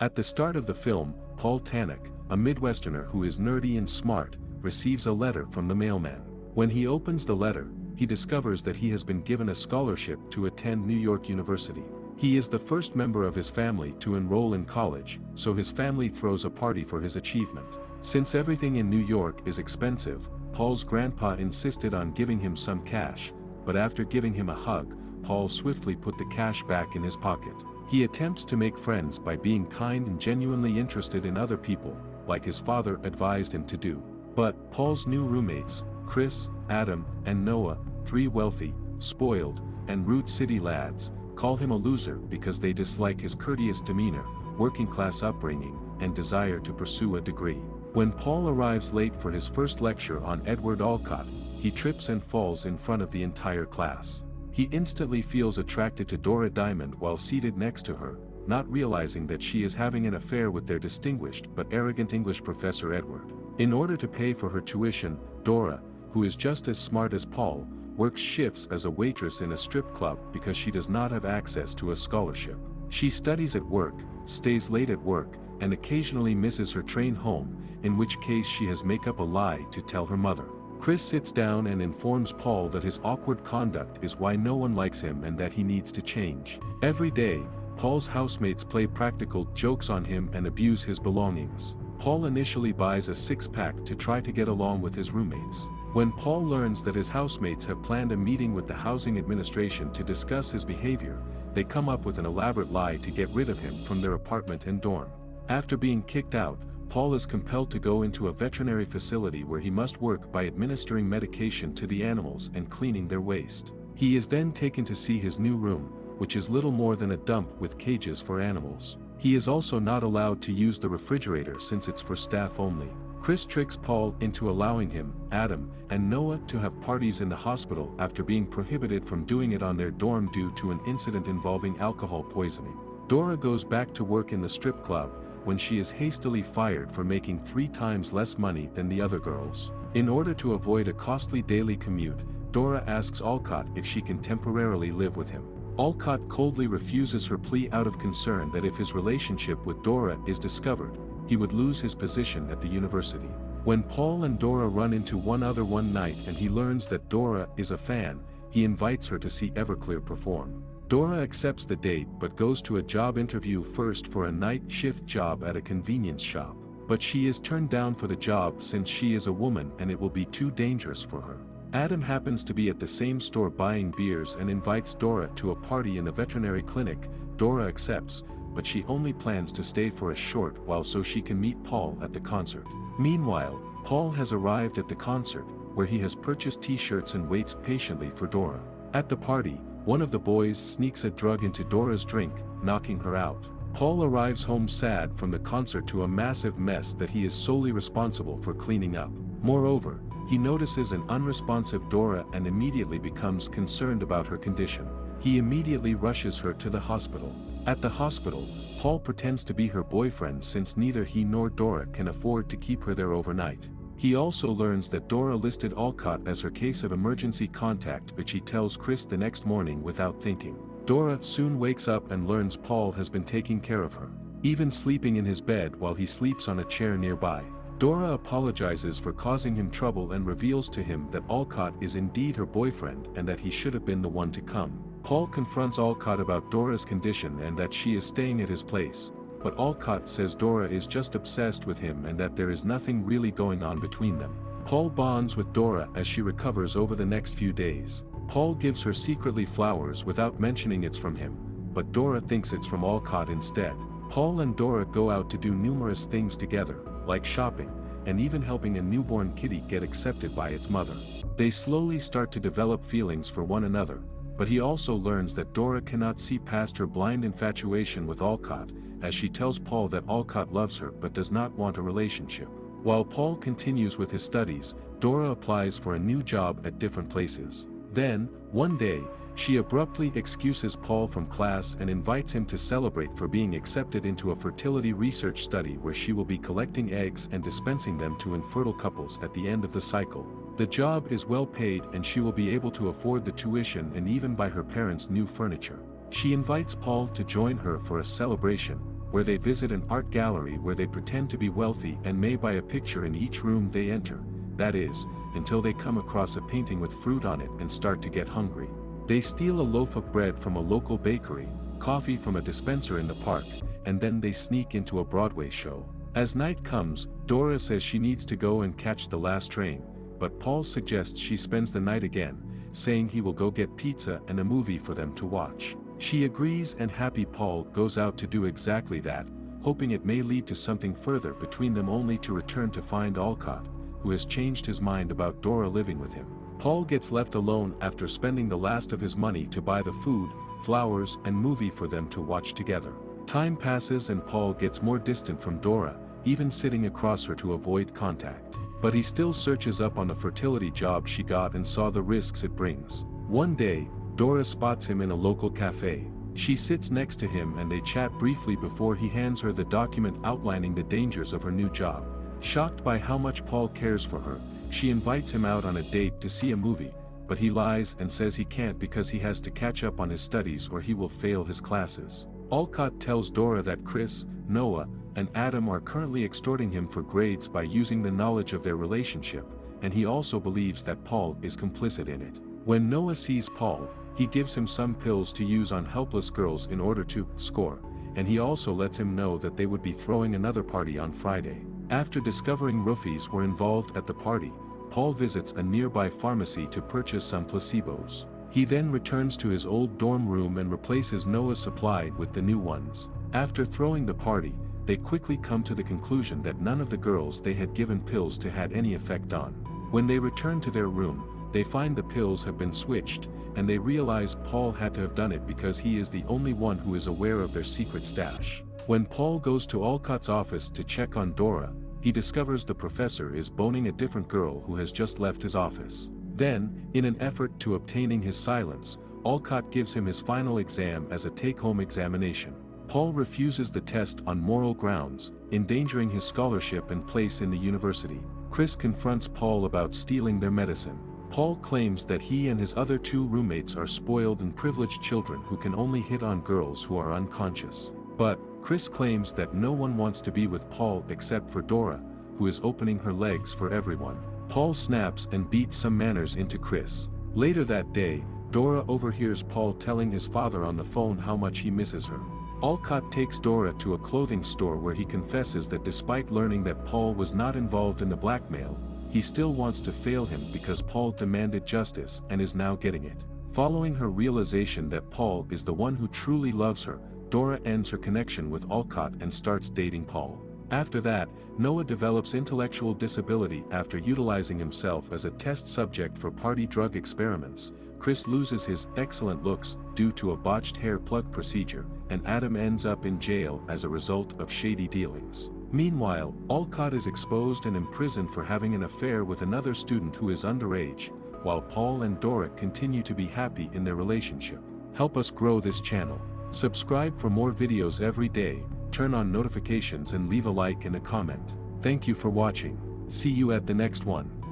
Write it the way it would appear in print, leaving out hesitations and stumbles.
At the start of the film, Paul Tannek, a Midwesterner who is nerdy and smart, receives a letter from the mailman. When he opens the letter, he discovers that he has been given a scholarship to attend New York University. He is the first member of his family to enroll in college, so his family throws a party for his achievement. Since everything in New York is expensive, Paul's grandpa insisted on giving him some cash, but after giving him a hug, Paul swiftly put the cash back in his pocket. He attempts to make friends by being kind and genuinely interested in other people, like his father advised him to do. But Paul's new roommates, Chris, Adam, and Noah, three wealthy, spoiled, and rude city lads, call him a loser because they dislike his courteous demeanor, working-class upbringing, and desire to pursue a degree. When Paul arrives late for his first lecture on Edward Alcott, he trips and falls in front of the entire class. He instantly feels attracted to Dora Diamond while seated next to her, not realizing that she is having an affair with their distinguished but arrogant English professor Edward. In order to pay for her tuition, Dora, who is just as smart as Paul, works shifts as a waitress in a strip club because she does not have access to a scholarship. She studies at work, stays late at work, and occasionally misses her train home, in which case she has make up a lie to tell her mother. Chris sits down and informs Paul that his awkward conduct is why no one likes him and that he needs to change. Every day, Paul's housemates play practical jokes on him and abuse his belongings. Paul initially buys a six-pack to try to get along with his roommates. When Paul learns that his housemates have planned a meeting with the housing administration to discuss his behavior, they come up with an elaborate lie to get rid of him from their apartment and dorm. After being kicked out, Paul is compelled to go into a veterinary facility where he must work by administering medication to the animals and cleaning their waste. He is then taken to see his new room, which is little more than a dump with cages for animals. He is also not allowed to use the refrigerator since it's for staff only. Chris tricks Paul into allowing him, Adam, and Noah to have parties in the hospital after being prohibited from doing it on their dorm due to an incident involving alcohol poisoning. Dora goes back to work in the strip club, when she is hastily fired for making 3 times less money than the other girls. In order to avoid a costly daily commute, Dora asks Alcott if she can temporarily live with him. Alcott coldly refuses her plea out of concern that if his relationship with Dora is discovered, he would lose his position at the university. When Paul and Dora run into one other one night and he learns that Dora is a fan, he invites her to see Everclear perform. Dora accepts the date but goes to a job interview first for a night shift job at a convenience shop. But she is turned down for the job since she is a woman and it will be too dangerous for her. Adam happens to be at the same store buying beers and invites Dora to a party in the veterinary clinic. Dora accepts, but she only plans to stay for a short while so she can meet Paul at the concert. Meanwhile, Paul has arrived at the concert, where he has purchased t-shirts and waits patiently for Dora. At the party, one of the boys sneaks a drug into Dora's drink, knocking her out. Paul arrives home sad from the concert to a massive mess that he is solely responsible for cleaning up. Moreover, he notices an unresponsive Dora and immediately becomes concerned about her condition. He immediately rushes her to the hospital. At the hospital, Paul pretends to be her boyfriend since neither he nor Dora can afford to keep her there overnight. He also learns that Dora listed Alcott as her case of emergency contact, which he tells Chris the next morning without thinking. Dora soon wakes up and learns Paul has been taking care of her, even sleeping in his bed while he sleeps on a chair nearby. Dora apologizes for causing him trouble and reveals to him that Alcott is indeed her boyfriend and that he should have been the one to come. Paul confronts Alcott about Dora's condition and that she is staying at his place, but Alcott says Dora is just obsessed with him and that there is nothing really going on between them. Paul bonds with Dora as she recovers over the next few days. Paul gives her secretly flowers without mentioning it's from him, but Dora thinks it's from Alcott instead. Paul and Dora go out to do numerous things together, like shopping, and even helping a newborn kitty get accepted by its mother. They slowly start to develop feelings for one another, but he also learns that Dora cannot see past her blind infatuation with Alcott, as she tells Paul that Alcott loves her but does not want a relationship. While Paul continues with his studies, Dora applies for a new job at different places. Then, one day, she abruptly excuses Paul from class and invites him to celebrate for being accepted into a fertility research study where she will be collecting eggs and dispensing them to infertile couples at the end of the cycle. The job is well paid and she will be able to afford the tuition and even buy her parents new furniture. She invites Paul to join her for a celebration, where they visit an art gallery where they pretend to be wealthy and may buy a picture in each room they enter, that is, until they come across a painting with fruit on it and start to get hungry. They steal a loaf of bread from a local bakery, coffee from a dispenser in the park, and then they sneak into a Broadway show. As night comes, Dora says she needs to go and catch the last train, but Paul suggests she spends the night again, saying he will go get pizza and a movie for them to watch. She agrees, and happy Paul goes out to do exactly that, hoping it may lead to something further between them, only to return to find Alcott, who has changed his mind about Dora living with him. Paul gets left alone after spending the last of his money to buy the food, flowers and movie for them to watch together. Time passes and Paul gets more distant from Dora, even sitting across her to avoid contact. But he still searches up on the fertility job she got and saw the risks it brings. One day, Dora spots him in a local cafe. She sits next to him and they chat briefly before he hands her the document outlining the dangers of her new job. Shocked by how much Paul cares for her, she invites him out on a date to see a movie, but he lies and says he can't because he has to catch up on his studies or he will fail his classes. Alcott tells Dora that Chris, Noah, and Adam are currently extorting him for grades by using the knowledge of their relationship, and he also believes that Paul is complicit in it. When Noah sees Paul, he gives him some pills to use on helpless girls in order to score, and he also lets him know that they would be throwing another party on Friday. After discovering roofies were involved at the party, Paul visits a nearby pharmacy to purchase some placebos. He then returns to his old dorm room and replaces Noah's supply with the new ones. After throwing the party, they quickly come to the conclusion that none of the girls they had given pills to had any effect on. When they return to their room, they find the pills have been switched, and they realize Paul had to have done it because he is the only one who is aware of their secret stash. When Paul goes to Alcott's office to check on Dora, he discovers the professor is boning a different girl who has just left his office. Then, in an effort to obtaining his silence, Alcott gives him his final exam as a take-home examination. Paul refuses the test on moral grounds, endangering his scholarship and place in the university. Chris confronts Paul about stealing their medicine. Paul claims that he and his other two roommates are spoiled and privileged children who can only hit on girls who are unconscious. But, Chris claims that no one wants to be with Paul except for Dora, who is opening her legs for everyone. Paul snaps and beats some manners into Chris. Later that day, Dora overhears Paul telling his father on the phone how much he misses her. Alcott takes Dora to a clothing store where he confesses that despite learning that Paul was not involved in the blackmail, he still wants to fail him because Paul demanded justice and is now getting it. Following her realization that Paul is the one who truly loves her, Dora ends her connection with Alcott and starts dating Paul. After that, Noah develops intellectual disability after utilizing himself as a test subject for party drug experiments. Chris loses his excellent looks due to a botched hair plug procedure, and Adam ends up in jail as a result of shady dealings. Meanwhile, Alcott is exposed and imprisoned for having an affair with another student who is underage, while Paul and Dora continue to be happy in their relationship. Help us grow this channel. Subscribe for more videos every day, turn on notifications and leave a like and a comment. Thank you for watching. See you at the next one.